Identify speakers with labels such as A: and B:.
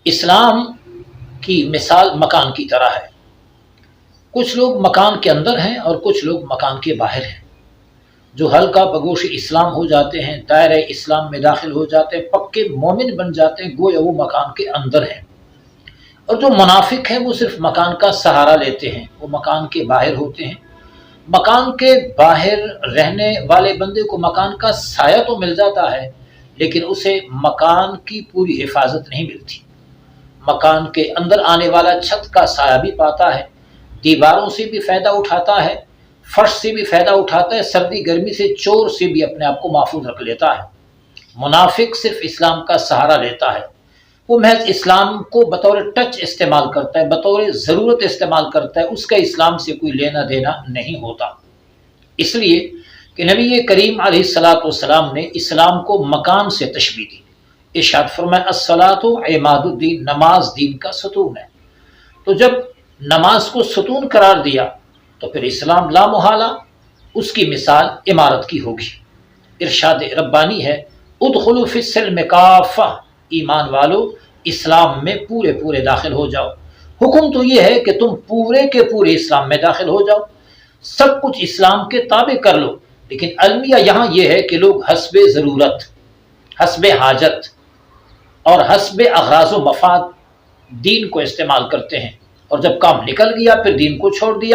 A: اسلام کی مثال مکان کی طرح ہے۔ کچھ لوگ مکان کے اندر ہیں اور کچھ لوگ مکان کے باہر ہیں۔ جو ہلکا بگوش اسلام ہو جاتے ہیں، دائرہ اسلام میں داخل ہو جاتے ہیں، پکے مومن بن جاتے ہیں، گویا وہ مکان کے اندر ہیں۔ اور جو منافق ہیں وہ صرف مکان کا سہارا لیتے ہیں، وہ مکان کے باہر ہوتے ہیں۔ مکان کے باہر رہنے والے بندے کو مکان کا سایہ تو مل جاتا ہے، لیکن اسے مکان کی پوری حفاظت نہیں ملتی۔ مکان کے اندر آنے والا چھت کا سایہ بھی پاتا ہے، دیواروں سے بھی فائدہ اٹھاتا ہے، فرش سے بھی فائدہ اٹھاتا ہے، سردی گرمی سے چور سے بھی اپنے آپ کو محفوظ رکھ لیتا ہے۔ منافق صرف اسلام کا سہارا لیتا ہے، وہ محض اسلام کو بطور ٹچ استعمال کرتا ہے، بطور ضرورت استعمال کرتا ہے، اس کا اسلام سے کوئی لینا دینا نہیں ہوتا۔ اس لیے کہ نبی کریم علیہ الصلوۃ والسلام نے اسلام کو مکان سے تشبیہ دی۔ ارشاد فرمایا الصلاۃ عماد الدین، نماز دین کا ستون ہے۔ تو جب نماز کو ستون قرار دیا تو پھر اسلام لا محالہ اس کی مثال عمارت کی ہوگی۔ ارشاد ربانی ہے ادخلوا فی السلم کافہ، ایمان والو اسلام میں پورے پورے داخل ہو جاؤ۔ حکم تو یہ ہے کہ تم پورے کے پورے اسلام میں داخل ہو جاؤ، سب کچھ اسلام کے تابع کر لو، لیکن المیہ یہاں یہ ہے کہ لوگ حسب ضرورت، حسب حاجت اور حسب اغراض و مفاد دین کو استعمال کرتے ہیں، اور جب کام نکل گیا پھر دین کو چھوڑ دیا۔